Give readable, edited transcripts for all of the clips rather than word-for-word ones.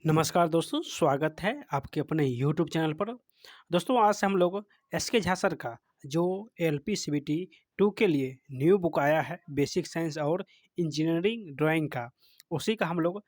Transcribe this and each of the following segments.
नमस्कार दोस्तों, स्वागत है आपके अपने यूट्यूब चैनल पर। दोस्तों आज से हम लोग एसके झा सर का जो एलपी सीबीटी 2 के लिए न्यू बुक आया है बेसिक साइंस और इंजीनियरिंग ड्राइंग का, उसी का हम लोग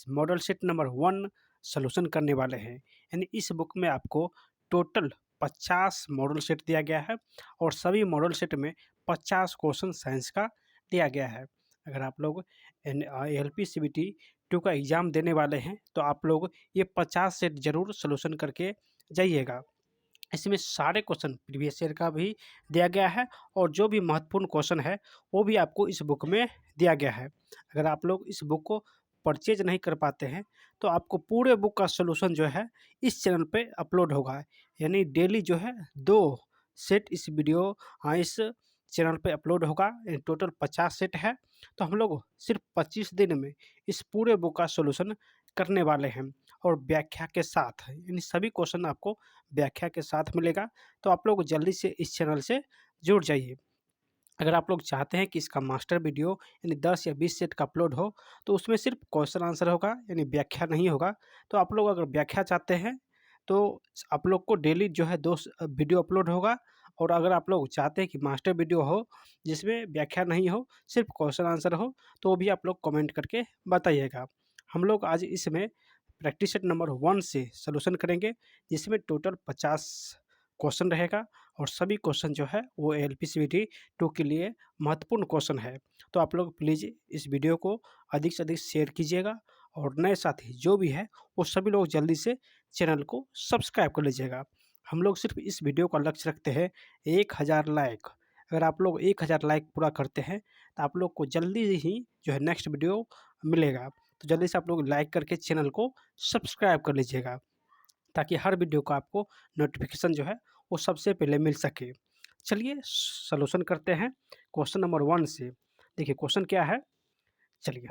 मॉडल सेट नंबर 1 सॉल्यूशन करने वाले हैं। यानी इस बुक में आपको टोटल 50 मॉडल सेट दिया गया है और सभी मॉडल सेट में 50 क्वेश्चन साइंस का दिया गया है। अगर आप लोग एलपी सीबीटी 2 का एग्ज़ाम देने वाले हैं तो आप लोग ये 50 सेट ज़रूर सॉल्यूशन करके जाइएगा। इसमें सारे क्वेश्चन प्रीवियस ईयर का भी दिया गया है और जो भी महत्वपूर्ण क्वेश्चन है वो भी आपको इस बुक में दिया गया है। अगर आप लोग इस बुक को परचेज नहीं कर पाते हैं तो आपको पूरे बुक का सॉल्यूशन जो है इस चैनल पे अपलोड होगा। यानी डेली जो है 2 सेट इस वीडियो इस चैनल पे अपलोड होगा। टोटल 50 सेट है, तो हम लोग सिर्फ 25 दिन में इस पूरे बुक का सॉल्यूशन करने वाले हैं और व्याख्या के साथ। यानी सभी क्वेश्चन आपको व्याख्या के साथ मिलेगा, तो आप लोग जल्दी से इस चैनल से जुड़ जाइए। अगर आप लोग चाहते हैं कि इसका मास्टर वीडियो यानी 10 या 20 सेट का अपलोड हो, तो उसमें सिर्फ क्वेश्चन आंसर होगा, यानी व्याख्या नहीं होगा। तो आप लोग अगर व्याख्या चाहते हैं तो आप लोग को डेली जो है 2 वीडियो अपलोड होगा। और अगर आप लोग चाहते हैं कि मास्टर वीडियो हो जिसमें व्याख्या नहीं हो, सिर्फ क्वेश्चन आंसर हो, तो वो भी आप लोग कमेंट करके बताइएगा। हम लोग आज इसमें प्रैक्टिस सेट नंबर 1 से सॉल्यूशन करेंगे, जिसमें टोटल 50 क्वेश्चन रहेगा और सभी क्वेश्चन जो है वो एलपीसीबीटी 2 के लिए महत्वपूर्ण क्वेश्चन है। तो आप लोग प्लीज़ इस वीडियो को अधिक से अधिक शेयर कीजिएगा और नए साथी जो भी है वो सभी लोग जल्दी से चैनल को सब्सक्राइब कर लीजिएगा। हम लोग सिर्फ इस वीडियो का लक्ष्य रखते हैं 1000 लाइक। अगर आप लोग 1000 लाइक पूरा करते हैं तो आप लोग को जल्दी ही जो है नेक्स्ट वीडियो मिलेगा। तो जल्दी से आप लोग लाइक करके चैनल को सब्सक्राइब कर लीजिएगा, ताकि हर वीडियो का आपको नोटिफिकेशन जो है वो सबसे पहले मिल सके। चलिए सॉल्यूशन करते हैं क्वेश्चन नंबर 1 से। देखिए क्वेश्चन क्या है, चलिए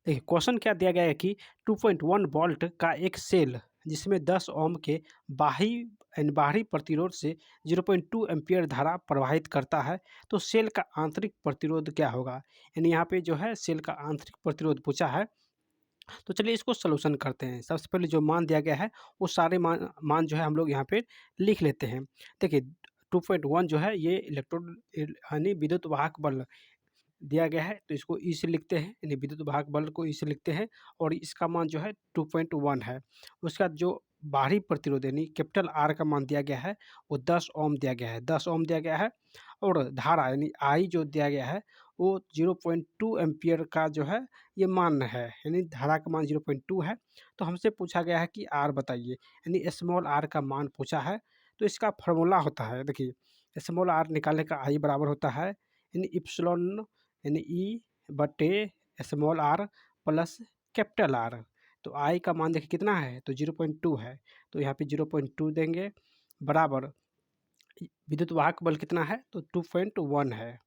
देखिए क्वेश्चन क्या दिया गया है कि 2.1 वोल्ट का एक सेल जिसमें 10 ओम के बाहरी प्रतिरोध से 0.2 एम्पियर धारा प्रवाहित करता है, तो सेल का आंतरिक प्रतिरोध क्या होगा। यानी यहाँ पे जो है सेल का आंतरिक प्रतिरोध पूछा है। तो चलिए इसको सॉल्यूशन करते हैं। सबसे पहले जो मान दिया गया है वो सारे मान मान जो है हम लोग यहाँ पे लिख लेते हैं। देखिए 2.1 जो है ये इलेक्ट्रोड यानी विद्युत वाहक बल दिया गया है, तो इसको ई से लिखते हैं, यानी विद्युत वाहक बल को ई से लिखते हैं और इसका मान जो है 2.1 है। उसके बाद जो बाहरी प्रतिरोध यानी कैपिटल आर का मान दिया गया है वो 10 ओम दिया गया है, 10 ओम दिया गया है। और धारा यानी आई जो दिया गया है वो 0.2 एम्पियर का जो है ये मान है, यानी धारा का मान 0.2 है। तो हमसे पूछा गया है कि आर बताइए, यानी स्मॉल आर का मान पूछा है। तो इसका फॉर्मूला होता है, देखिए स्मॉल आर निकालने का आई बराबर होता है यानी इप्सिलॉन यानी ई बटे small r plus capital R. तो आई का मान देखिए कितना है, तो 0.2 है, तो यहाँ पे 0.2 देंगे बराबर विद्युत वाहक बल कितना है, तो 2.1 है।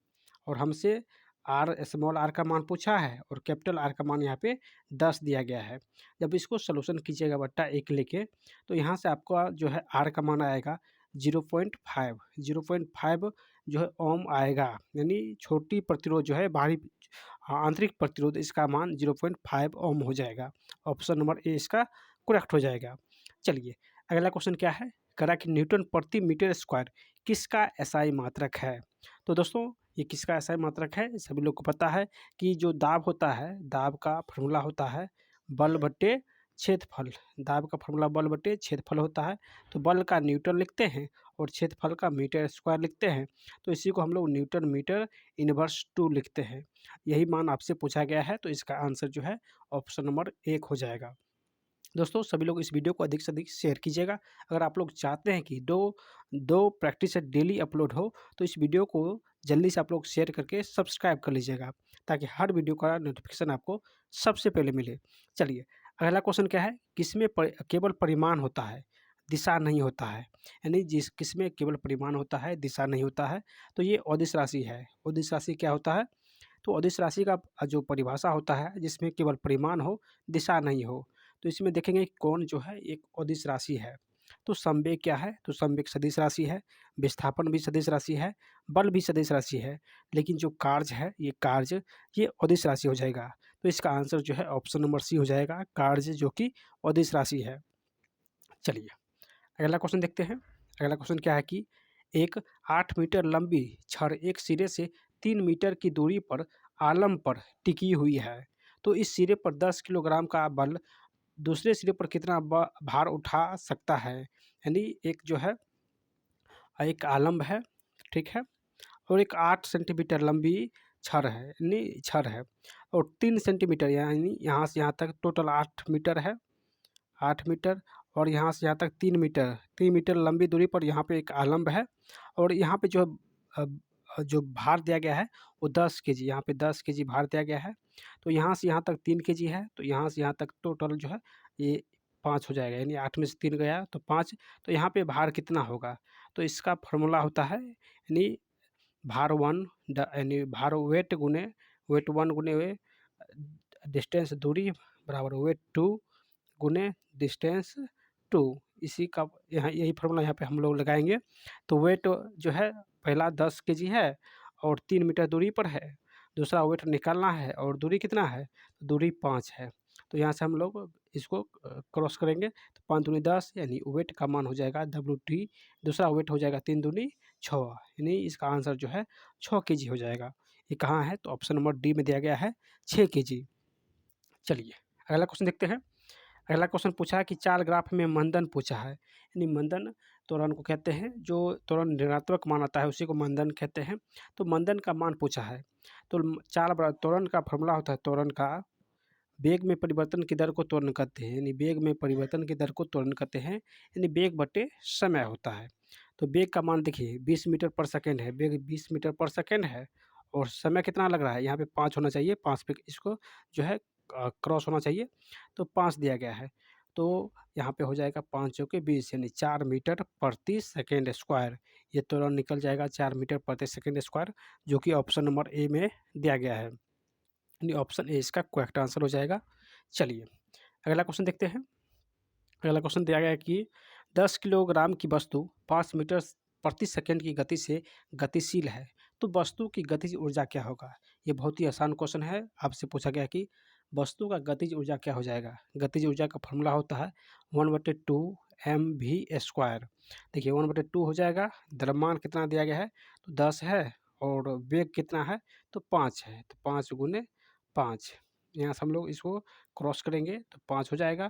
और हमसे आर स्मॉल आर का मान पूछा है और कैपिटल आर का मान यहाँ पे 10 दिया गया है। जब इसको सॉल्यूशन कीजिएगा बट्टा 1 लेके, तो यहाँ से आपका जो है आर का मान आएगा 0.5, 0.5 जो है ओम आएगा। यानी छोटी प्रतिरोध जो है बाहरी आंतरिक प्रतिरोध, इसका मान 0.5 ओम हो जाएगा। ऑप्शन नंबर ए इसका करेक्ट हो जाएगा। चलिए अगला क्वेश्चन क्या है, करा कि न्यूटन प्रति मीटर स्क्वायर किसका एसआई मात्रक है। तो दोस्तों ये किसका एसआई मात्रक है, सभी लोग को पता है कि जो दाब होता है, दाब का फॉर्मूला होता है बल बट्टे क्षेत्रफल। दाब का फॉर्मूला बल बट्टे क्षेत्रफल होता है। तो बल का न्यूटन लिखते हैं और क्षेत्रफल का मीटर स्क्वायर लिखते हैं, तो इसी को हम लोग न्यूटन मीटर इनवर्स 2 लिखते हैं। यही मान आपसे पूछा गया है, तो इसका आंसर जो है ऑप्शन नंबर 1 हो जाएगा। दोस्तों सभी लोग इस वीडियो को अधिक से अधिक शेयर कीजिएगा। अगर आप लोग चाहते हैं कि दो दो प्रैक्टिस सेट डेली अपलोड हो, तो इस वीडियो को जल्दी से आप लोग शेयर करके सब्सक्राइब कर लीजिएगा, ताकि हर वीडियो का नोटिफिकेशन आपको सबसे पहले मिले। चलिए अगला क्वेश्चन क्या है, किसमें केवल परिमाण होता है दिशा नहीं होता है। यानी किसमें केवल परिमाण होता है दिशा नहीं होता है, तो ये अदिश राशि है। अदिश राशि क्या होता है, तो अदिश राशि का जो परिभाषा होता है जिसमें केवल परिमाण हो दिशा नहीं हो, तो इसमें देखेंगे कौन जो है एक अदिश राशि है। तो संवेग क्या है, तो संवेग सदिश राशि है, विस्थापन भी सदिश राशि है, बल भी सदिश राशि है, लेकिन जो कार्य है ये कार्य ये अदिश राशि हो जाएगा। तो इसका आंसर जो है ऑप्शन नंबर सी हो जाएगा, कार्य जो कि अदिश राशि है। चलिए अगला क्वेश्चन देखते हैं। अगला क्वेश्चन क्या है कि एक 8 मीटर लंबी छड़ एक सिरे से 3 मीटर की दूरी पर आलम पर टिकी हुई है। तो इस सिरे पर 10 किलोग्राम का बल दूसरे सिरे पर कितना भार उठा सकता है? यानी एक जो है एक आलम है, ठीक है, और एक 8 सेंटीमीटर लंबी छड़ है, यानी छड़ है, और 3 सेंटीमीटर यानी यहाँ से यहाँ तक टोटल 8 मीटर है, 8 मीटर, और यहाँ से यहाँ तक 3 मीटर लंबी दूरी पर यहाँ पे एक आलम्ब है, और यहाँ पे जो भार दिया गया है वो 10 केजी, यहाँ पे 10 केजी भार दिया गया है। तो यहाँ से यहाँ तक 3 केजी है, तो यहाँ से यहाँ तक टोटल जो है ये 5 हो जाएगा, यानी 8 में से 3 गया तो 5। तो यहाँ पे भार कितना होगा? तो इसका फॉर्मूला होता है यानी भार 1 यानी भार वेट 1 गुने डिस्टेंस दूरी बराबर वेट 2 गुने डिस्टेंस 2। इसी का यहाँ यही फॉर्मूला यहाँ पे हम लोग लगाएंगे। तो वेट जो है पहला 10 केजी है और 3 मीटर दूरी पर है, दूसरा वेट निकालना है और दूरी कितना है? दूरी 5 है। तो यहाँ से हम लोग इसको क्रॉस करेंगे तो 5 दूनी 10 यानी वेट का मान हो जाएगा WT, दूसरा वेट हो जाएगा 3 दूनी 6, यानी इसका आंसर जो है 6 केजी हो जाएगा। ये कहाँ है? तो ऑप्शन नंबर डी में दिया गया है 6 केजी। चलिए अगला क्वेश्चन देखते हैं। अगला क्वेश्चन पूछा है कि चार ग्राफ में मंदन पूछा है, यानी मंदन त्वरण को कहते हैं, जो त्वरण ऋणात्मक मान आता है उसी को मंदन कहते हैं। तो मंदन का मान पूछा है, तो त्वरण का फॉर्मूला होता है, त्वरण का वेग में परिवर्तन की दर को त्वरण कहते हैं, यानी वेग में परिवर्तन की दर को त्वरण कहते हैं, यानी वेग बटे समय होता है। तो वेग का मान देखिए 20 मीटर पर सेकेंड है, वेग 20 मीटर पर सेकेंड है, और समय कितना लग रहा है? यहाँ पे 5 होना चाहिए, 5 पे इसको जो है क्रॉस होना चाहिए, तो 5 दिया गया है। तो यहाँ पे हो जाएगा 5 चौके 20 यानी 4 मीटर प्रति सेकेंड स्क्वायर। ये त्वरण निकल जाएगा 4 मीटर प्रति सेकेंड स्क्वायर, जो कि ऑप्शन नंबर ए में दिया गया है, यानी ऑप्शन ए इसका करेक्ट आंसर हो जाएगा। चलिए अगला क्वेश्चन देखते हैं। अगला क्वेश्चन दिया गया है कि 10 किलोग्राम की वस्तु 5 मीटर प्रति सेकंड की गति से गतिशील है, तो वस्तु की गतिज ऊर्जा क्या होगा? ये बहुत ही आसान क्वेश्चन है। आपसे पूछा गया कि वस्तु का गतिज ऊर्जा क्या हो जाएगा? गतिज ऊर्जा का फॉर्मूला होता है 1/2 mv²। देखिए 1/2 हो जाएगा, द्रव्यमान कितना दिया गया है? तो 10 है, और वेग कितना है? तो 5 है, तो 5 गुने 5, यहाँ से हम लोग इसको क्रॉस करेंगे तो 5 हो जाएगा।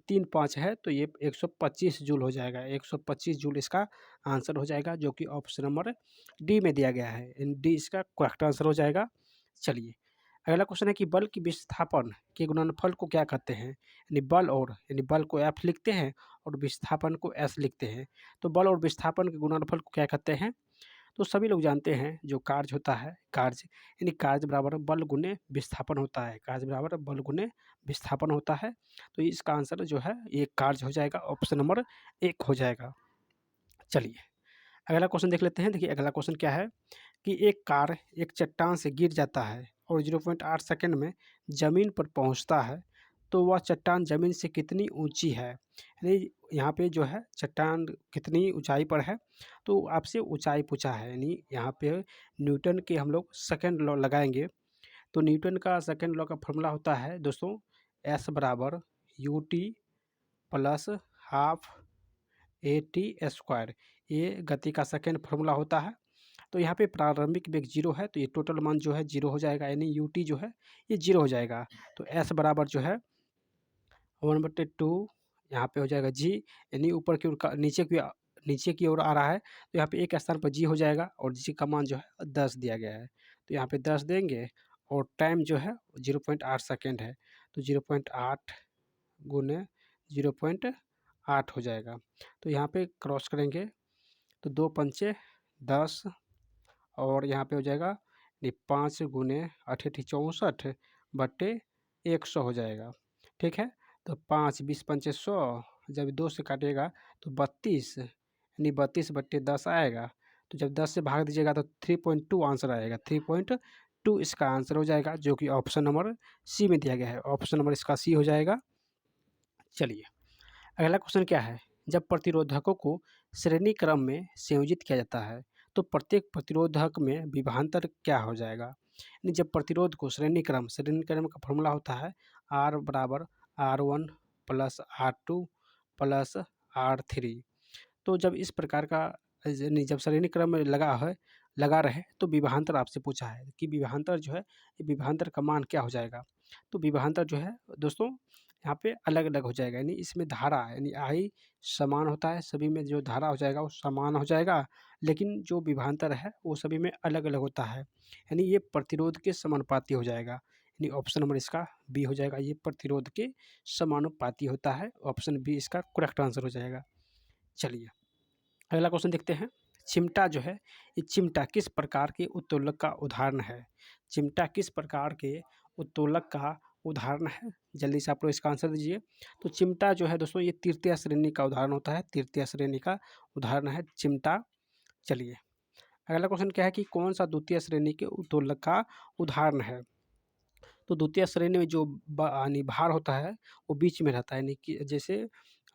3 5 है तो ये 125 जूल हो जाएगा, 125 जूल इसका आंसर हो जाएगा, जो कि ऑप्शन नंबर डी में दिया गया है, डी इसका करेक्ट आंसर हो जाएगा। चलिए अगला क्वेश्चन है कि बल की विस्थापन के गुणनफल को क्या कहते हैं? यानी बल और यानी बल को एफ लिखते हैं और विस्थापन को एस लिखते हैं। तो बल और विस्थापन के गुणनफल को क्या कहते हैं? तो सभी लोग जानते हैं जो कार्य होता है, कार्य यानी कार्य बराबर बल गुने विस्थापन होता है, कार्य बराबर बल गुने विस्थापन होता है। तो इसका आंसर जो है ये कार्य हो जाएगा, ऑप्शन नंबर 1 हो जाएगा। चलिए अगला क्वेश्चन देख लेते हैं। देखिए अगला क्वेश्चन क्या है कि एक कार एक चट्टान से गिर जाता है और 0.8 सेकंड में ज़मीन पर पहुंचता है, तो वह चट्टान ज़मीन से कितनी ऊंची है? यानी यहाँ पे जो है चट्टान कितनी ऊंचाई पर है, तो आपसे ऊंचाई पूछा है, यानी यहाँ पे न्यूटन के हम लोग सेकंड लॉ लगाएंगे। तो न्यूटन का सेकंड लॉ का फॉर्मूला होता है दोस्तों एस बराबर ut प्लस हाफ AT²। ये गति का सेकंड फार्मूला होता है। तो यहाँ पे प्रारंभिक वेग 0 है, तो ये टोटल मान जो है 0 हो जाएगा, यानी ut जो है ये 0 हो जाएगा। तो s बराबर जो है 1/2 यहाँ पे हो जाएगा g, यानी ऊपर की ओर नीचे की ओर आ रहा है, तो यहाँ पे एक स्थान पर g हो जाएगा, और g का मान जो है 10 दिया गया है, तो यहाँ पे 10 देंगे, और टाइम जो है 0.8 सेकेंड है, तो 0.8 गुने 0.8 हो जाएगा। तो यहाँ पे क्रॉस करेंगे तो 2 पंचे 10, और यहाँ पे हो जाएगा 5 गुने 8 64 बट्टे 100 हो जाएगा, ठीक है। तो 5 20 पंचे 100, जब 2 से काटिएगा तो 32, यानी 32 बट्टे 10 आएगा। तो जब 10 से भाग दीजिएगा तो 3.2 आंसर आएगा, 3.2 इसका आंसर हो जाएगा, जो कि ऑप्शन नंबर सी में दिया गया है, ऑप्शन नंबर इसका सी हो जाएगा। चलिए अगला क्वेश्चन क्या है, जब प्रतिरोधकों को श्रेणी क्रम में संयोजित किया जाता है, तो प्रत्येक प्रतिरोधक में विभवांतर क्या हो जाएगा? यानी जब प्रतिरोध को श्रेणी क्रम का फॉर्मूला होता है R बराबर R1 plus R2 plus R3। तो जब इस प्रकार का यानी जब श्रेणी क्रम में लगा रहे तो विभवांतर आपसे पूछा है कि विभवांतर जो है, ये विभवांतर का मान क्या हो जाएगा। तो विभवांतर जो है दोस्तों यहाँ पे अलग अलग हो जाएगा, यानी इसमें धारा यानी आई समान होता है, सभी में जो धारा हो जाएगा वो समान हो जाएगा, लेकिन जो विभवांतर है वो सभी में अलग अलग होता है, यानी ये प्रतिरोध के समानुपाती हो जाएगा। यानी ऑप्शन नंबर इसका बी हो जाएगा, ये प्रतिरोध के समानुपाती होता है। ऑप्शन बी इसका करेक्ट आंसर हो जाएगा। चलिए अगला क्वेश्चन देखते हैं। चिमटा जो है, ये चिमटा किस प्रकार के उत्तोलक का उदाहरण है। चिमटा किस प्रकार के उत्तोलक का उदाहरण है, जल्दी से आप लोग इसका आंसर दीजिए। तो चिमटा जो है दोस्तों, ये तृतीय श्रेणी का उदाहरण होता है, तृतीय श्रेणी का उदाहरण है चिमटा। चलिए अगला क्वेश्चन क्या है कि कौन सा द्वितीय श्रेणी के उत्तोलक का उदाहरण है। तो द्वितीय श्रेणी में जो यानी भार होता है वो बीच में रहता है, यानी कि जैसे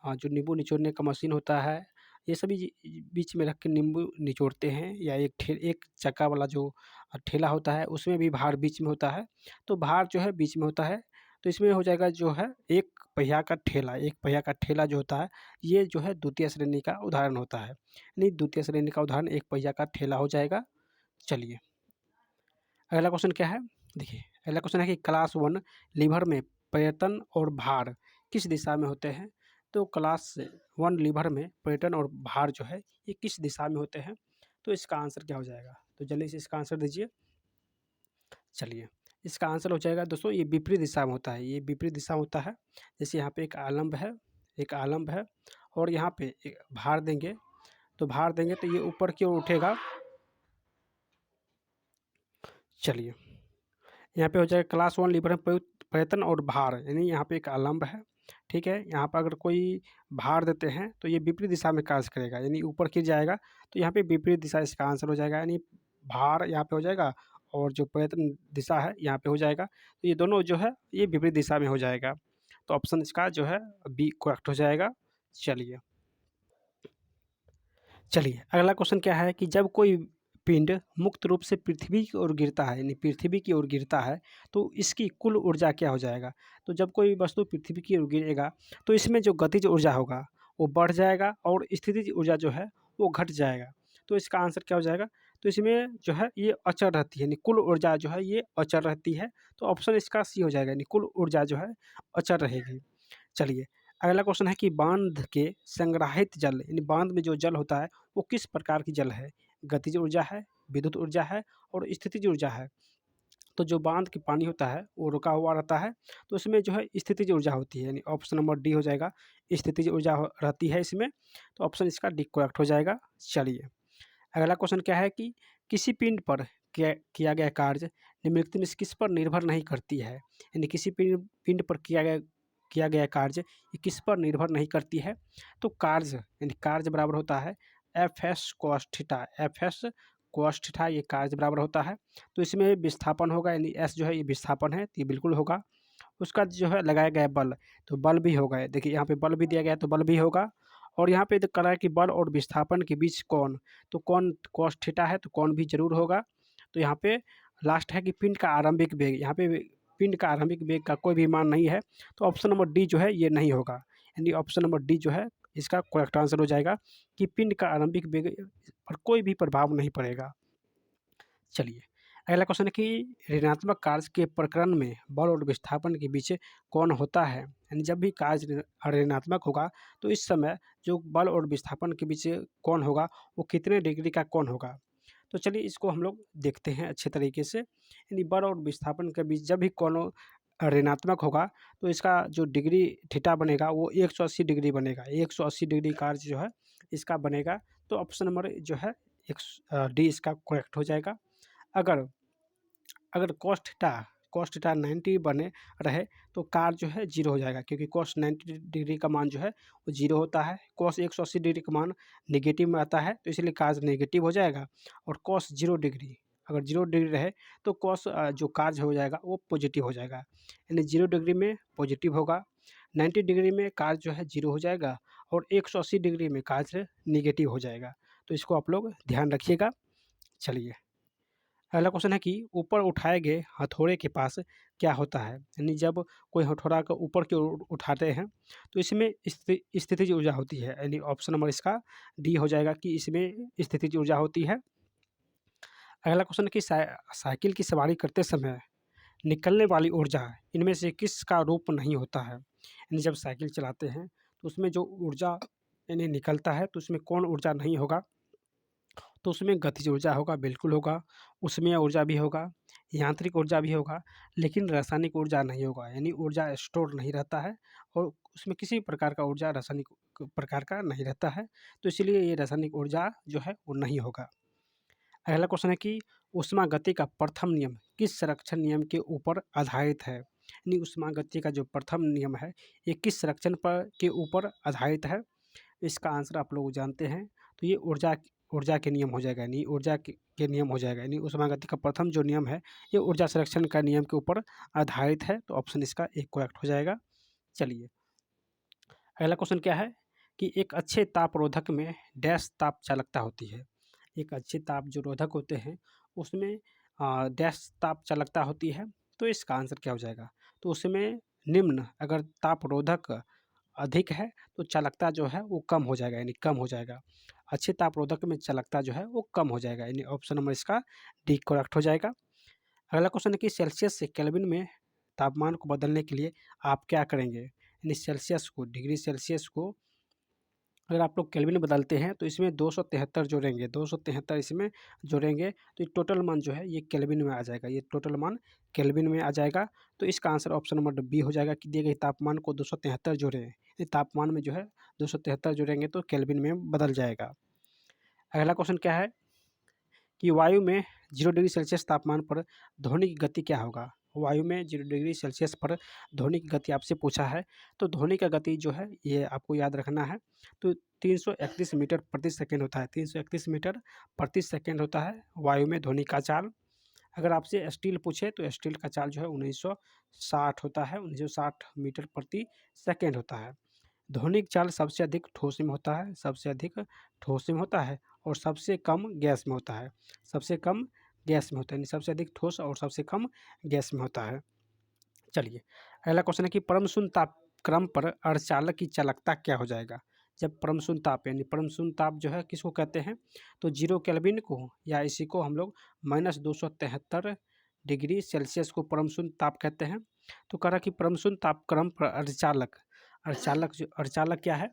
जो नींबू निचोड़ने का मशीन होता है, ये सभी बीच में रख के नींबू निचोड़ते हैं, या एक चक्का वाला जो ठेला होता है उसमें भी भार बीच में होता है। तो भार जो है बीच में होता है, तो इसमें हो जाएगा जो है एक पहिया का ठेला जो होता है, ये जो है द्वितीय श्रेणी का उदाहरण होता है, यानी द्वितीय श्रेणी का उदाहरण एक पहिया का ठेला हो जाएगा। चलिए अगला क्वेश्चन क्या है, देखिए अगला क्वेश्चन है कि क्लास 1 लीवर में पर्यटन और भार किस दिशा में होते हैं। तो क्लास 1 लीवर में पर्यटन और भार जो है ये किस दिशा में होते हैं। तो इसका आंसर क्या हो जाएगा, तो जल्दी से इसका आंसर दीजिए। चलिए इसका आंसर हो जाएगा दोस्तों, ये विपरीत दिशा में होता है, ये विपरीत दिशा में होता है। जैसे यहाँ पे एक आलम्ब है और यहाँ पे एक भार देंगे, तो भार देंगे तो ये ऊपर की ओर उठेगा। चलिए यहाँ पे हो जाएगा क्लास 1 लीवर में पर्यटन और भार, यानी यहाँ पे एक आलम्ब है, ठीक है। यहाँ पर अगर कोई भार देते हैं तो ये विपरीत दिशा में कार्य करेगा, यानी ऊपर गिर जाएगा, तो यहाँ पे विपरीत दिशा इसका आंसर हो जाएगा, यानी भार यहाँ पे हो जाएगा और जो पर्यटन दिशा है यहाँ पे हो जाएगा, तो ये दोनों जो है ये विपरीत दिशा में हो जाएगा। तो ऑप्शन इसका जो है बी करेक्ट हो जाएगा। चलिए चलिए अगला क्वेश्चन क्या है कि जब कोई पिंड मुक्त रूप से पृथ्वी की ओर गिरता है, यानी पृथ्वी की ओर गिरता है, तो इसकी कुल ऊर्जा क्या हो जाएगा। तो जब कोई वस्तु पृथ्वी की ओर गिरेगा तो इसमें जो गतिज ऊर्जा होगा वो बढ़ जाएगा और स्थितिज ऊर्जा जो है वो घट जाएगा। तो इसका आंसर क्या हो जाएगा, तो इसमें जो है ये अचर रहती है, यानी कुल ऊर्जा जो है ये अचर रहती है। तो ऑप्शन इसका सी हो जाएगा, यानी कुल ऊर्जा जो है अचर रहेगी। चलिए अगला क्वेश्चन है कि बांध के संग्रहित जल, यानी बांध में जो जल होता है वो किस प्रकार की जल है, गतिज ऊर्जा है, विद्युत ऊर्जा है और स्थितिज ऊर्जा है। तो जो बांध के पानी होता है वो रुका हुआ रहता है, तो इसमें जो है स्थितिज ऊर्जा होती है, यानी ऑप्शन नंबर डी हो जाएगा, स्थितिज ऊर्जा रहती है इसमें। तो ऑप्शन इसका डी करेक्ट हो जाएगा। चलिए अगला क्वेश्चन क्या है कि किसी पिंड पर किया गया कार्य निम्नलिखित में से किस पर निर्भर नहीं करती है, यानी किसी पिंड पर किया गया कार्य ये किस पर निर्भर नहीं करती है। तो कार्य यानी कार्य बराबर होता है F S cos theta, F S cos theta ये कार्य बराबर होता है। तो इसमें विस्थापन होगा, यानी एस जो है ये विस्थापन है, तो ये बिल्कुल होगा। उसका जो है लगाया गया बल, तो बल भी होगा, देखिए यहाँ पे बल भी दिया गया है तो बल भी होगा। और यहाँ पे करा है कि बल और विस्थापन के बीच कौन, तो कौन कोस थीटा है तो कौन भी जरूर होगा। तो यहाँ पे लास्ट है कि पिंड का आरंभिक वेग, यहाँ पे पिंड का आरंभिक वेग का कोई भी मान नहीं है, तो ऑप्शन नंबर डी जो है ये नहीं होगा, यानी ऑप्शन नंबर डी जो है इसका करेक्ट आंसर हो जाएगा कि पिंड का आरंभिक वेग पर कोई भी प्रभाव नहीं पड़ेगा। चलिए अगला क्वेश्चन है कि ऋणात्मक कार्य के प्रकरण में बल और विस्थापन के बीच कौन होता है, यानी जब भी कार्य ऋणात्मक होगा तो इस समय जो बल और विस्थापन के बीच कौन होगा वो कितने डिग्री का कौन होगा। तो चलिए इसको हम लोग देखते हैं अच्छे तरीके से, यानी बल और विस्थापन के बीच जब भी कौन ऋणात्मक होगा तो इसका जो डिग्री थीटा बनेगा वो 180 डिग्री बनेगा, 180 डिग्री कार्य जो है इसका बनेगा। तो ऑप्शन नंबर जो है डी इसका करेक्ट हो जाएगा। अगर अगर कॉस थीटा 90 बने रहे तो कार जो है जीरो हो जाएगा, क्योंकि कॉस 90 डिग्री का मान जो है वो जीरो होता है, कॉस 180 डिग्री का मान नेगेटिव में आता है, तो इसलिए कार नेगेटिव हो जाएगा। और कॉस 0 डिग्री, अगर 0 डिग्री रहे तो कॉस जो कार्य हो जाएगा वो पॉजिटिव हो जाएगा, यानी 0 डिग्री में पॉजिटिव होगा, 90 डिग्री में कार्य जो है जीरो हो जाएगा और 180 डिग्री में कार्य नेगेटिव हो जाएगा। तो इसको आप लोग ध्यान रखिएगा। चलिए अगला क्वेश्चन है कि ऊपर उठाए गए हथौड़े के पास क्या होता है? यानी जब कोई हथौड़ा को ऊपर की ओर उठाते हैं तो इसमें स्थितिज ऊर्जा होती है। यानी ऑप्शन नंबर इसका डी हो जाएगा कि इसमें स्थितिज ऊर्जा होती है। अगला क्वेश्चन है कि साइकिल की सवारी करते समय निकलने वाली ऊर्जा इनमें से किसका रूप नहीं होता है? यानी जब साइकिल चलाते हैं तो उसमें जो ऊर्जा यानी निकलता है तो उसमें कौन ऊर्जा नहीं होगा? तो उसमें गतिज ऊर्जा होगा, बिल्कुल होगा, ऊष्मीय ऊर्जा भी होगा, यांत्रिक ऊर्जा भी होगा, लेकिन रासायनिक ऊर्जा नहीं होगा। यानी ऊर्जा स्टोर नहीं रहता है और उसमें किसी प्रकार का ऊर्जा रासायनिक प्रकार का नहीं रहता है, तो इसीलिए ये रासायनिक ऊर्जा जो है वो नहीं होगा। अगला क्वेश्चन है कि ऊष्मागति का प्रथम नियम किस संरक्षण नियम के ऊपर आधारित है? यानी ऊष्मागति का जो प्रथम नियम है, ये किस संरक्षण पर के ऊपर आधारित है? इसका आंसर आप लोग जानते हैं, तो ये ऊर्जा ऊर्जा के नियम हो जाएगा। यानी ऊर्जा के नियम हो जाएगा। यानी ऊष्मागति का प्रथम जो नियम है, ये ऊर्जा संरक्षण का नियम के ऊपर आधारित है, तो ऑप्शन इसका एक करेक्ट हो जाएगा। चलिए, अगला क्वेश्चन क्या है कि एक अच्छे तापरोधक में डैश ताप चालकता होती है। एक अच्छे ताप जो रोधक होते हैं उसमें डैश ताप चालकता होती है, तो इसका आंसर क्या हो जाएगा? तो उसमें निम्न अगर तापरोधक अधिक है तो चालकता जो है वो कम हो जाएगा, यानी कम हो जाएगा। अच्छे तापरोधक में चालकता जो है वो कम हो जाएगा, यानी ऑप्शन नंबर इसका डी करेक्ट हो जाएगा। अगला क्वेश्चन है कि सेल्सियस से केल्विन में तापमान को बदलने के लिए आप क्या करेंगे? यानी सेल्सियस को डिग्री सेल्सियस को अगर आप लोग केल्विन में बदलते हैं तो इसमें 273 जोड़ेंगे, 273 इसमें जोड़ेंगे तो ये टोटल मान जो है ये केल्विन में आ जाएगा, ये टोटल मान केल्विन में आ जाएगा। तो इसका आंसर ऑप्शन नंबर बी हो जाएगा कि दिए गए तापमान को 273 जोड़ें। ये तापमान में जो है 273 जोड़ेंगे तो केल्विन में बदल जाएगा। अगला क्वेश्चन क्या है कि वायु में 0 डिग्री सेल्सियस तापमान पर ध्वनि की गति क्या होगा? वायु में 0 डिग्री सेल्सियस पर ध्वनि की गति आपसे पूछा है, तो ध्वनि का गति जो है ये आपको याद रखना है। तो 331 मीटर प्रति सेकंड होता है, 331 मीटर प्रति सेकंड होता है वायु में ध्वनि का चाल। अगर आपसे स्टील पूछे तो स्टील का चाल जो है 1960 होता है, 1960 मीटर प्रति सेकंड होता है। ध्वनिक चाल सबसे अधिक ठोस में होता है, सबसे अधिक ठोस में होता है और सबसे कम गैस में होता है, सबसे कम गैस में होता है, यानी सबसे अधिक ठोस और सबसे कम गैस में होता है। चलिए, अगला क्वेश्चन है कि परम शून्य तापक्रम पर अर्धचालक की चालकता क्या हो जाएगा? जब परम शून्य ताप यानी परम शून्य ताप जो है किसको कहते हैं? तो 0 केल्विन को या इसी को हम लोग -273 डिग्री सेल्सियस को परम शून्य ताप कहते हैं। तो कह रहा कि परम शून्य तापक्रम पर अर्धचालक अर्धचालक क्या है?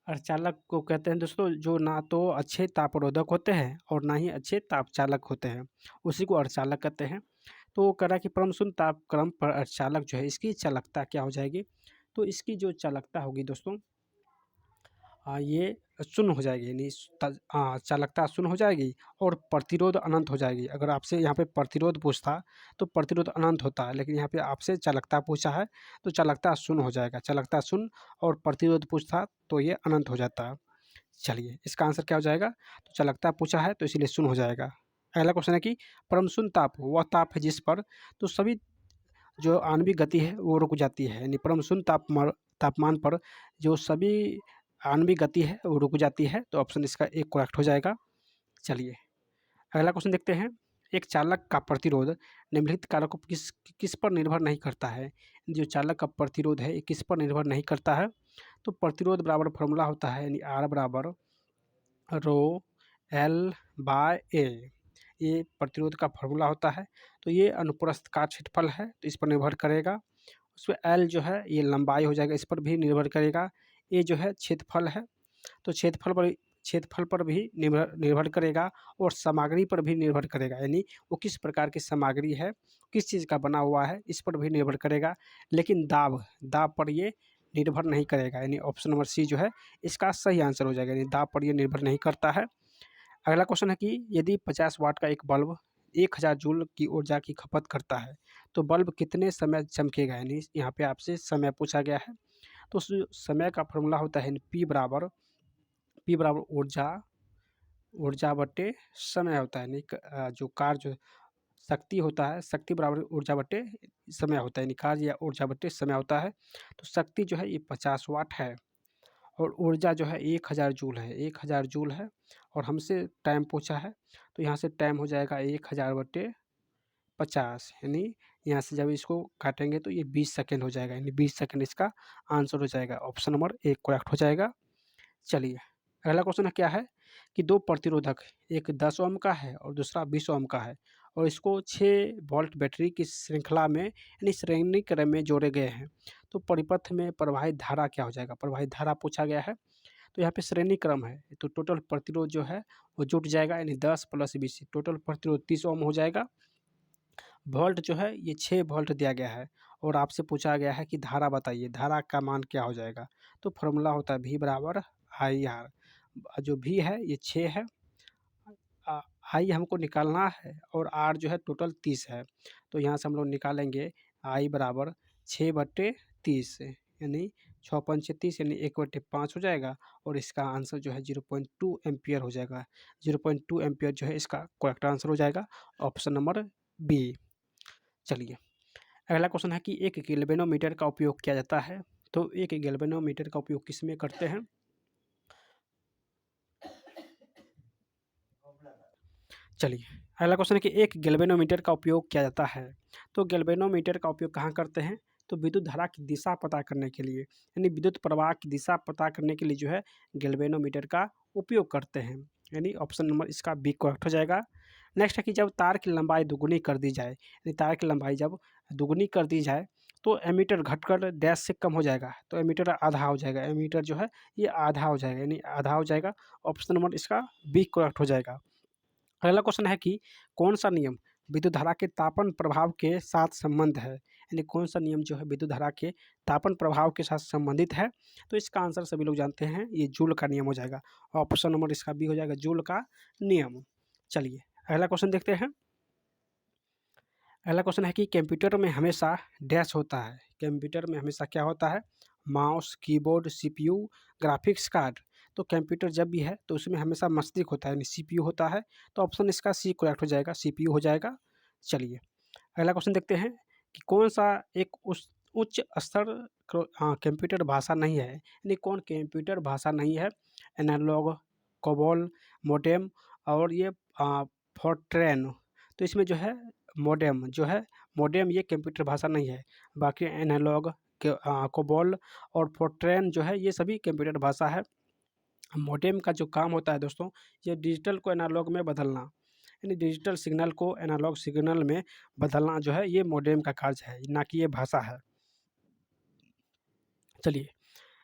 अर्धचालक को कहते हैं दोस्तों जो ना तो अच्छे तापरोधक होते हैं और ना ही अच्छे तापचालक होते हैं, उसी को अर्धचालक कहते हैं। तो वो कह रहा है कि परम शून्य तापक्रम पर अर्धचालक जो है इसकी चालकता क्या हो जाएगी? तो इसकी जो चालकता होगी दोस्तों ये शून्य हो जाएगी, यानी चालकता शून्य हो जाएगी और प्रतिरोध अनंत हो जाएगी। अगर आपसे यहाँ पे प्रतिरोध पूछता तो प्रतिरोध अनंत होता है, लेकिन यहाँ पे आपसे चालकता पूछा है तो चालकता शून्य हो जाएगा। चालकता शून्य और प्रतिरोध पूछता तो ये अनंत हो जाता है। चलिए, इसका आंसर क्या हो जाएगा? तो चालकता पूछा है तो इसीलिए शून्य हो जाएगा। अगला क्वेश्चन है कि परम शून्य ताप वह ताप है जिस पर तो सभी जो आणविक गति है वो रुक जाती है, यानी परम शून्य तापमान पर जो सभी आणविक गति है वो रुक जाती है, तो ऑप्शन इसका एक करेक्ट हो जाएगा। चलिए, अगला क्वेश्चन देखते हैं। एक चालक का प्रतिरोध निम्नलिखित कारकों किस किस पर निर्भर नहीं करता है? जो चालक का प्रतिरोध है ये किस पर निर्भर नहीं करता है? तो प्रतिरोध बराबर फॉर्मूला होता है, यानी आर बराबर रो एल बाय ए, ये प्रतिरोध का फॉर्मूला होता है। तो ये अनुप्रस्थ का क्षेत्रफल है तो इस पर निर्भर करेगा। उसमें एल जो है ये लंबाई हो जाएगा, इस पर भी निर्भर करेगा। ये जो है क्षेत्रफल है तो क्षेत्रफल पर भी निर्भर निर्भर करेगा और सामग्री पर भी निर्भर करेगा, यानी वो किस प्रकार की सामग्री है, किस चीज़ का बना हुआ है, इस पर भी निर्भर करेगा। लेकिन दाब दाब पर ये निर्भर नहीं करेगा, यानी ऑप्शन नंबर सी जो है इसका सही आंसर हो जाएगा, यानी दाब पर ये निर्भर नहीं करता है। अगला क्वेश्चन है कि यदि 50 वाट का एक बल्ब 1000 जूल की ऊर्जा की खपत करता है तो बल्ब कितने समय चमकेगा? यानी यहाँ पे आपसे समय पूछा गया है, तो उस समय का फॉर्मूला होता है पी बराबर ऊर्जा ऊर्जा बटे समय होता है, यानी जो कार्य शक्ति होता है, शक्ति बराबर ऊर्जा बटे समय होता है, यानी कार्य या ऊर्जा बटे समय होता है। तो शक्ति जो है ये 50 वाट है और ऊर्जा जो है 1000 जूल है, 1000 जूल है। और हमसे टाइम पूछा है, तो यहाँ से टाइम हो जाएगा 1000/50, यानी यहाँ से जब इसको काटेंगे तो ये 20 सेकंड हो जाएगा, यानी 20 सेकंड इसका आंसर हो जाएगा। ऑप्शन नंबर ए करेक्ट हो जाएगा। चलिए, अगला क्वेश्चन है क्या है कि 2 प्रतिरोधक, एक 10 ओम का है और दूसरा 20 ओम का है, और इसको 6 वोल्ट बैटरी की श्रृंखला में यानी श्रेणी क्रम में जोड़े गए हैं। तो परिपथ में प्रवाहित धारा क्या हो जाएगा? प्रवाहित धारा पूछा गया है। तो यहाँ पे श्रेणी क्रम है, तो टोटल प्रतिरोध जो है वो जुट जाएगा, यानी 10 + 20 टोटल प्रतिरोध 30 ओम हो जाएगा। वोल्ट जो है ये 6 वोल्ट दिया गया है, और आपसे पूछा गया है कि धारा बताइए, धारा का मान क्या हो जाएगा? तो फॉर्मूला होता है V = IR। जो V है ये 6 है, I हमको निकालना है, और R जो है टोटल 30 है। तो यहाँ से हम लोग निकालेंगे I = 6/30, यानी 6 पंचे 30, यानी 1/5 हो जाएगा, और इसका आंसर जो है 0.2 एम्पियर हो जाएगा। 0.2 एम्पियर जो है इसका करेक्ट आंसर हो जाएगा, ऑप्शन नंबर बी। चलिए, अगला क्वेश्चन है कि एक गैल्वेनोमीटर का उपयोग किया जाता है। तो एक गैल्वेनोमीटर का उपयोग किस में करते हैं? चलिए, अगला क्वेश्चन है कि एक गैल्वेनोमीटर का उपयोग किया जाता है। तो गैल्वेनोमीटर का उपयोग कहाँ करते हैं? तो विद्युत धारा की दिशा पता करने के लिए, यानी विद्युत प्रवाह की दिशा पता करने के लिए जो है गैल्वेनोमीटर का उपयोग करते हैं, यानी ऑप्शन नंबर इसका बी करेक्ट हो जाएगा। नेक्स्ट है कि जब तार की लंबाई दुगुनी कर दी जाए, यानी तार की लंबाई जब दुगुनी कर दी जाए तो एमीटर घटकर डैश से कम हो जाएगा, तो एमीटर आधा हो जाएगा, एमीटर जो है ये आधा हो जाएगा, यानी आधा हो जाएगा। ऑप्शन नंबर इसका बी करेक्ट हो जाएगा। अगला क्वेश्चन है कि कौन सा नियम विद्युत धारा के तापन प्रभाव के साथ संबंध है, यानी कौन सा नियम जो है विद्युत धारा के तापन प्रभाव के साथ संबंधित है? तो इसका आंसर सभी लोग जानते हैं, ये जूल का नियम हो जाएगा। ऑप्शन नंबर इसका बी हो जाएगा, जूल का नियम। चलिए, अगला क्वेश्चन देखते हैं। अगला क्वेश्चन है कि कंप्यूटर में हमेशा डैश होता है, कंप्यूटर में हमेशा क्या होता है? Mouse, keyboard, CPU, graphics card. तो कंप्यूटर जब भी है तो उसमें हमेशा मस्तिष्क होता है, यानी सीपीयू होता है। तो ऑप्शन इसका सी करेक्ट हो जाएगा, सीपीयू हो जाएगा। चलिए, अगला क्वेश्चन देखते हैं कि कौन सा एक उस उच्च स्तर कंप्यूटर भाषा नहीं है, यानी कौन कंप्यूटर भाषा नहीं है? एनालॉग, कोबोल, मोडेम, और ये फोर्ट्रैन। तो इसमें जो है मोडेम जो है, मोडेम ये कंप्यूटर भाषा नहीं है। बाकी एनालॉग, कोबोल और फोर्ट्रैन जो है ये सभी कंप्यूटर भाषा है। मोडेम का जो काम होता है दोस्तों, ये डिजिटल को एनालॉग में बदलना, यानी डिजिटल सिग्नल को एनालॉग सिग्नल में बदलना जो है ये मोडेम का कार्य है, ना कि ये भाषा है। चलिए,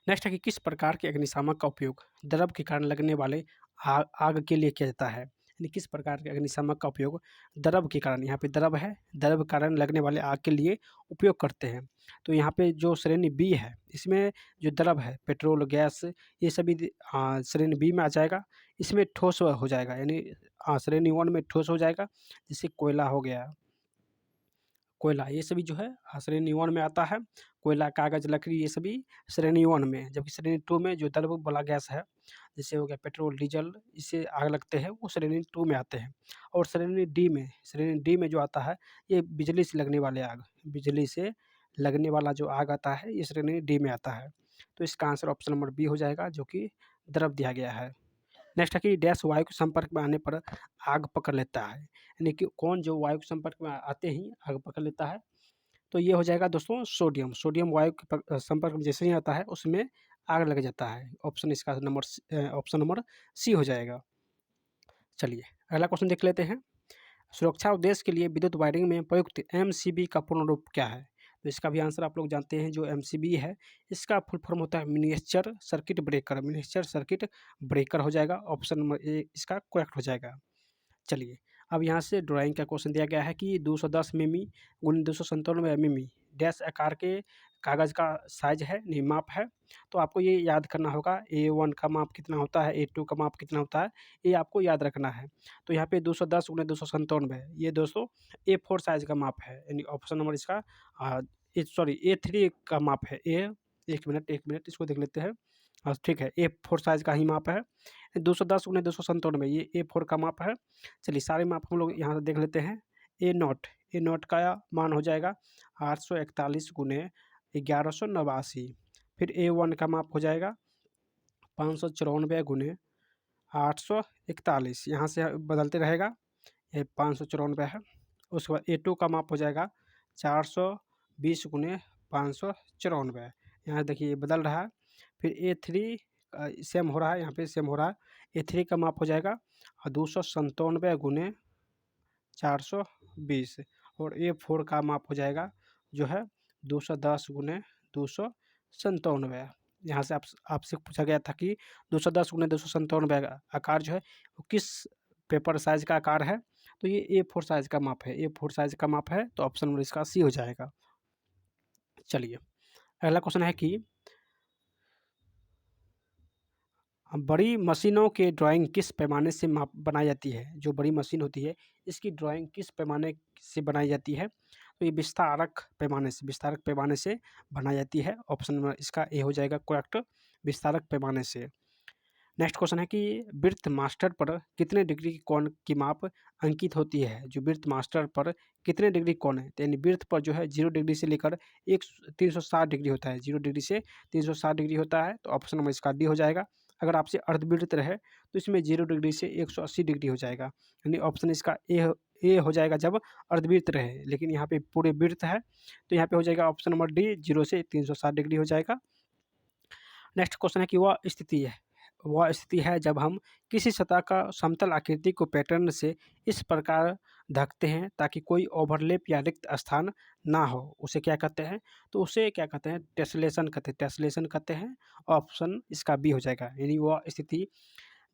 नेक्स्ट है कि किस प्रकार के अग्निशामक का उपयोग द्रव के कारण लगने वाले आग के लिए किया जाता है, यानी किस प्रकार के अग्निशामक का उपयोग द्रव के कारण, यहाँ पे द्रव है, द्रव के कारण लगने वाले आग के लिए उपयोग करते हैं। तो यहाँ पे जो श्रेणी बी है इसमें जो द्रव है पेट्रोल, गैस, ये सभी श्रेणी बी में आ जाएगा। इसमें ठोस हो जाएगा, यानी श्रेणी वन में ठोस हो जाएगा, जैसे कोयला हो गया, कोयला ये सभी जो है श्रेणी वन में आता है। कोयला, कागज़, लकड़ी ये सभी श्रेणी वन में, जबकि श्रेणी टू में जो द्रव वाला गैस है, जैसे हो गया पेट्रोल, डीजल, इससे आग लगते हैं, वो श्रेणी टू में आते हैं। और श्रेणी डी में जो आता है ये बिजली से लगने वाले आग, बिजली से लगने वाला जो आग आता है ये श्रेणी डी में आता है। तो इसका आंसर ऑप्शन नंबर बी हो जाएगा, जो कि द्रव दिया गया है। नेक्स्ट है कि डैश वायु के संपर्क में आने पर आग पकड़ लेता है, यानी कि कौन जो वायु के संपर्क में आते ही आग पकड़ लेता है? तो ये हो जाएगा दोस्तों सोडियम। सोडियम वायु के संपर्क में जैसे ही आता है उसमें आग लग जाता है। ऑप्शन इसका ऑप्शन नंबर सी हो जाएगा। चलिए, अगला क्वेश्चन देख लेते हैं। सुरक्षा उद्देश्य के लिए विद्युत वायरिंग में प्रयुक्त एमसीबी का पूर्ण रूप क्या है? तो इसका भी आंसर आप लोग जानते हैं, जो एमसीबी है इसका फुल फॉर्म होता है miniature circuit breaker, miniature circuit breaker हो जाएगा। ऑप्शन नंबर ए इसका करेक्ट हो जाएगा। चलिए, अब यहाँ से ड्राइंग का क्वेश्चन दिया गया है कि 210 मिमी गुण 297 मिमी डैश आकार के कागज़ का साइज है, नहीं माप है। तो आपको ये याद करना होगा A1 का माप कितना होता है, A2 का माप कितना होता है, ये आपको याद रखना है। तो यहाँ पे 210 गुणे 297 ये दोस्तों A4 साइज़ का माप है, यानी ऑप्शन नंबर इसका A3 का माप है। एक मिनट इसको देख लेते हैं। हाँ, ठीक है, A4 साइज़ का ही माप है। 210 गुणे 297 ये A4 का माप है। चलिए, सारे माप हम लोग यहाँ से देख लेते हैं। ए नॉट का मान हो जाएगा 841 गुणे 1189। फिर A1 का माप हो जाएगा 594 गुने 841, यहाँ से बदलते रहेगा। ये 594 है। उसके बाद A2 का माप हो जाएगा 420 गुने 594, यहाँ देखिए ये बदल रहा है। फिर A3 सेम हो रहा है, यहाँ पे सेम हो रहा है। A3 का माप हो जाएगा 297 गुने 420, और A4 का माप हो जाएगा जो है 210 गुने 297। यहाँ से आपसे पूछा गया था कि 210 गुने 297 आकार जो है वो किस पेपर साइज का आकार है, तो ये A4 साइज का माप है। A4 साइज का माप है, तो ऑप्शन नंबर इसका सी हो जाएगा। चलिए अगला क्वेश्चन है कि बड़ी मशीनों के ड्राइंग किस पैमाने से माप बनाई जाती है। जो बड़ी मशीन होती है इसकी ड्राइंग किस पैमाने से बनाई जाती है, तो ये विस्तारक पैमाने से बनाई जाती है। ऑप्शन नंबर इसका ए हो जाएगा करेक्ट, विस्तारक पैमाने से। नेक्स्ट क्वेश्चन है कि वृत्त मास्टर पर कितने डिग्री की कोण की माप अंकित होती है। जो वृत्त मास्टर पर कितने डिग्री कोण है, तो यानी वृत्त पर जो है 0 डिग्री से लेकर 360 डिग्री होता है। 0 डिग्री से 360 डिग्री होता है, तो ऑप्शन नंबर इसका डी हो जाएगा। अगर आपसे अर्धवृत्त रहे तो इसमें 0 डिग्री से 180 डिग्री हो जाएगा, यानी ऑप्शन इसका ए हो जाएगा जब अर्धवृत्त रहे। लेकिन यहाँ पे पूरे वृत्त है, तो यहाँ पे हो जाएगा ऑप्शन नंबर डी, 0 से 360 डिग्री हो जाएगा। नेक्स्ट क्वेश्चन है कि वह स्थिति है जब हम किसी सतह का समतल आकृति को पैटर्न से इस प्रकार ढकते हैं ताकि कोई ओवरलैप या रिक्त स्थान ना हो, उसे क्या कहते हैं, तो उसे क्या कहते हैं, टेसलेशन कहते हैं। ऑप्शन इसका बी हो जाएगा, यानी वह स्थिति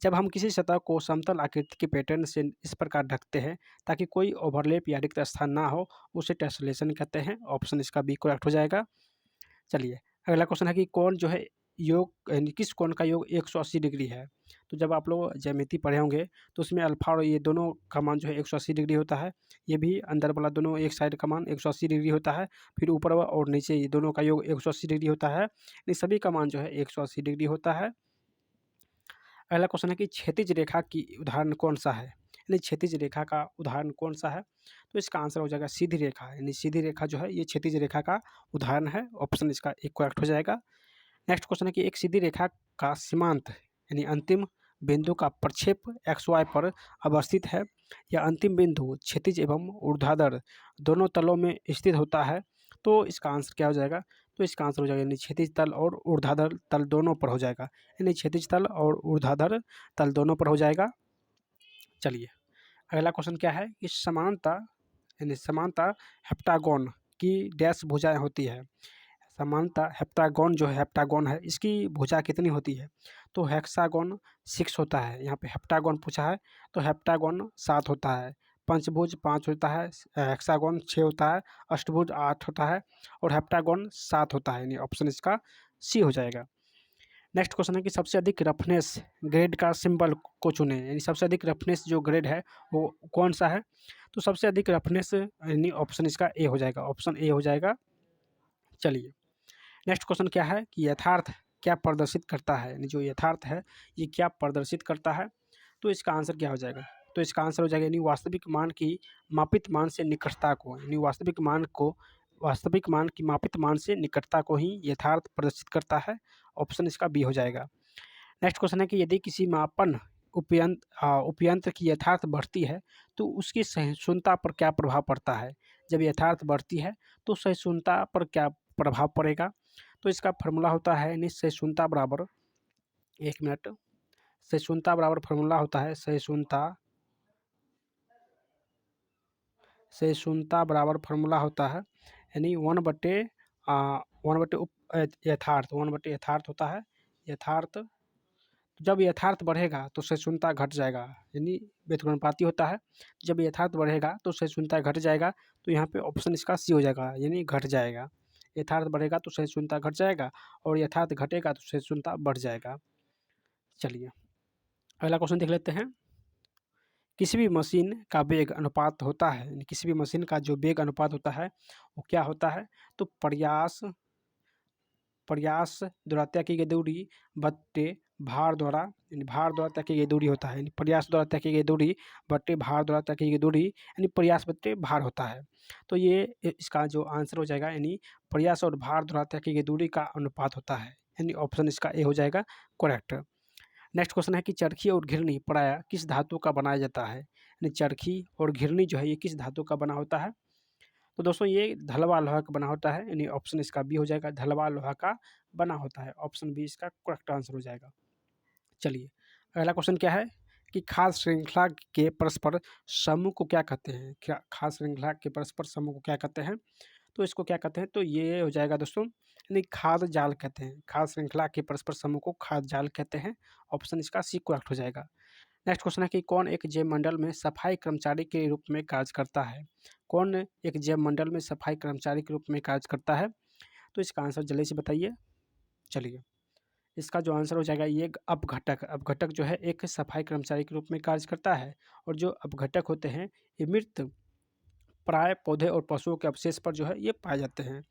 जब हम किसी सतह को समतल आकृति के पैटर्न से इस प्रकार ढकते हैं ताकि कोई ओवरलैप या रिक्त स्थान ना हो, उसे टेसलेशन कहते हैं। ऑप्शन इसका बी करेक्ट हो जाएगा। चलिए अगला क्वेश्चन है कि कौन जो है योग यानी किस कोण का योग 180 डिग्री है। तो जब आप लोग ज्यामिति पढ़े होंगे तो उसमें अल्फा और ये दोनों का मान जो है 180 डिग्री होता है। ये भी अंदर वाला दोनों एक साइड का मान 180 डिग्री होता है। फिर ऊपर और नीचे ये दोनों का योग 180 डिग्री होता है। इन सभी का मान जो है 180 डिग्री होता है। अगला क्वेश्चन है कि क्षैतिज रेखा की उदाहरण कौन सा है, यानी क्षैतिज रेखा का उदाहरण कौन सा है, तो इसका आंसर हो जाएगा सीधी रेखा, यानी सीधी रेखा जो है ये क्षैतिज रेखा का उदाहरण है। ऑप्शन इसका एक करेक्ट हो जाएगा। नेक्स्ट क्वेश्चन है कि एक सीधी रेखा का सीमांत यानी अंतिम बिंदु का प्रक्षेप एक्स वाई पर अवस्थित है। यह अंतिम बिंदु क्षैतिज एवं ऊर्ध्वाधर दोनों तलों में स्थित होता है, तो इसका आंसर क्या हो जाएगा, तो इसका आंसर हो जाएगा यानी क्षैतिज तल और ऊर्ध्वाधर तल दोनों पर हो जाएगा, यानी क्षैतिज तल और ऊर्ध्वाधर तल दोनों पर हो जाएगा। चलिए अगला क्वेश्चन क्या है कि समानता हेप्टागोन की डैश भुजाएं होती है। समानता हेप्टागोन जो है हेप्टागोन है इसकी भुजा कितनी होती है, तो हेक्सागोन 6 होता है। यहाँ पे हेप्टागोन पूछा है तो हेप्टागोन 7 होता है, पंचभुज 5 होता है, हेक्सागोन 6 होता है, अष्टभुज 8 होता है और हेप्टागोन 7 होता है, यानी ऑप्शन इसका सी हो जाएगा। नेक्स्ट क्वेश्चन है कि सबसे अधिक रफनेस ग्रेड का सिंबल को चुने, यानी सबसे अधिक रफनेस जो ग्रेड है वो कौन सा है, तो सबसे अधिक रफनेस यानी ऑप्शन इसका ए हो जाएगा, ऑप्शन ए हो जाएगा। चलिए नेक्स्ट क्वेश्चन क्या है कि यथार्थ क्या प्रदर्शित करता है, यानी जो यथार्थ है ये क्या प्रदर्शित करता है, तो इसका आंसर क्या हो जाएगा, तो इसका आंसर हो जाएगा यानी वास्तविक मान की मापित मान से निकटता को, यानी वास्तविक मान की मापित मान से निकटता को ही यथार्थ प्रदर्शित करता है। ऑप्शन इसका बी हो जाएगा। नेक्स्ट क्वेश्चन है कि यदि किसी मापन उपयंत्र की यथार्थ बढ़ती है तो उसकी सहिष्णुता पर क्या प्रभाव पड़ता है। जब यथार्थ बढ़ती है तो सहिष्णुता पर क्या प्रभाव पड़ेगा, तो इसका फॉर्मूला होता है यानी सहिष्णुता बराबर, एक मिनट, सहिष्णुता बराबर फॉर्मूला होता है सहिष्णुता बराबर फॉर्मूला होता है यानी 1/, यथार्थ 1/, यथार्थ होता है। यथार्थ जब यथार्थ बढ़ेगा तो सहिष्णुता घट जाएगा, यानी व्युत्क्रमानुपाती होता है। जब यथार्थ बढ़ेगा तो सहिष्णुता घट जाएगा, तो यहाँ पे ऑप्शन इसका सी हो जाएगा, यानी घट जाएगा। यथार्थ बढ़ेगा तो सहिष्णुता घट जाएगा और यथार्थ घटेगा तो सहिष्णुता बढ़ जाएगा। चलिए अगला क्वेश्चन देख लेते हैं। किसी भी मशीन का वेग अनुपात होता है, यानी किसी भी मशीन का जो वेग अनुपात होता है वो क्या होता है, तो प्रयास द्वारा तय की गई दूरी बट्टे भार द्वारा, यानी भार द्वारा तय की गई दूरी होता है, यानी प्रयास द्वारा तय की गई दूरी बट्टे भार द्वारा तय की गई दूरी, यानी प्रयास बट्टे भार होता है। तो ये इसका जो आंसर हो जाएगा, यानी प्रयास और भार द्वारा तय की गई दूरी का अनुपात होता है, यानी ऑप्शन इसका ए हो जाएगा करेक्ट। नेक्स्ट क्वेश्चन है कि चरखी और घिरनी प्रायः किस धातु का बनाया जाता है? यानी चरखी और घिरनी जो है ये किस धातु का बना होता है? तो दोस्तों ये ढलवा लोहा का बना होता है, यानी ऑप्शन इसका बी हो जाएगा, ढलवा लोहा का बना होता है। ऑप्शन बी इसका करेक्ट आंसर हो जाएगा। चलिए अगला क्वेश्चन क्या है कि खाद्य श्रृंखला के परस्पर समूह को क्या कहते हैं? क्या खाद्य श्रृंखला के परस्पर समूह को क्या कहते हैं? तो इसको क्या कहते हैं? तो ये हो जाएगा दोस्तों, यानी खाद्य जाल कहते हैं। खाद्य श्रृंखला के परस्पर समूह को खाद्य जाल कहते हैं। ऑप्शन इसका सी करेक्ट हो जाएगा। नेक्स्ट क्वेश्चन है कि कौन एक जैव मंडल में सफाई कर्मचारी के रूप में कार्य करता है? कौन एक जैव मंडल में सफाई कर्मचारी के रूप में कार्य करता है? तो इसका आंसर जल्दी से बताइए। चलिए इसका जो आंसर हो जाएगा ये अपघटक। अपघटक जो है एक सफाई कर्मचारी के रूप में कार्य करता है, और जो अपघटक होते हैं ये मृत प्राय पौधे और पशुओं के अवशेष पर जो है ये पाए जाते हैं।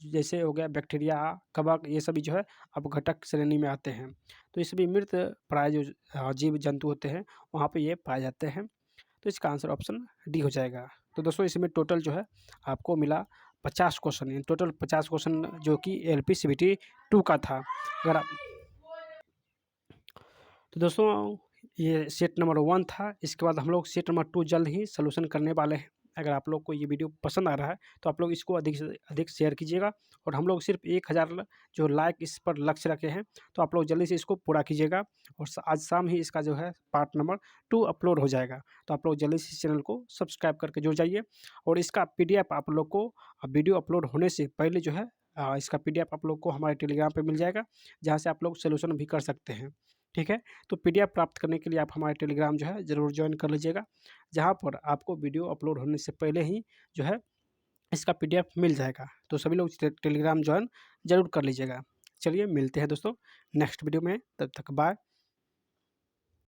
जैसे हो गया बैक्टीरिया, कवक, ये सभी जो है अपघटक श्रेणी में आते हैं। तो ये सभी मृत प्राय जो जीव जंतु होते हैं वहाँ पे ये पाए जाते हैं। तो इसका आंसर ऑप्शन डी हो जाएगा। तो दोस्तों इसमें टोटल जो है आपको मिला 50 क्वेश्चन, यानी टोटल 50 क्वेश्चन जो कि एलपी सीबीटी 2 का था। अगर आप तो दोस्तों ये सेट नंबर 1 था। इसके बाद हम लोग सेट नंबर 2 जल्द ही सॉल्यूशन करने वाले हैं। अगर आप लोग को ये वीडियो पसंद आ रहा है तो आप लोग इसको अधिक से अधिक शेयर कीजिएगा, और हम लोग सिर्फ 1000 जो लाइक इस पर लक्ष्य रखे हैं, तो आप लोग जल्दी से इसको पूरा कीजिएगा। और आज शाम ही इसका जो है पार्ट नंबर 2 अपलोड हो जाएगा। तो आप लोग जल्दी से इस चैनल को सब्सक्राइब करके जुड़ जाइए, और इसका पीडीएफ आप लोग को वीडियो अपलोड होने से पहले जो है इसका पीडीएफ आप लोग को हमारे टेलीग्राम पे मिल जाएगा, जहाँ से आप लोग सोल्यूशन भी कर सकते हैं। ठीक है, तो पीडीएफ प्राप्त करने के लिए आप हमारे टेलीग्राम जो है ज़रूर ज्वाइन कर लीजिएगा, जहाँ पर आपको वीडियो अपलोड होने से पहले ही जो है इसका पीडीएफ मिल जाएगा। तो सभी लोग टेलीग्राम ज्वाइन ज़रूर कर लीजिएगा। चलिए मिलते हैं दोस्तों नेक्स्ट वीडियो में, तब तक बाय।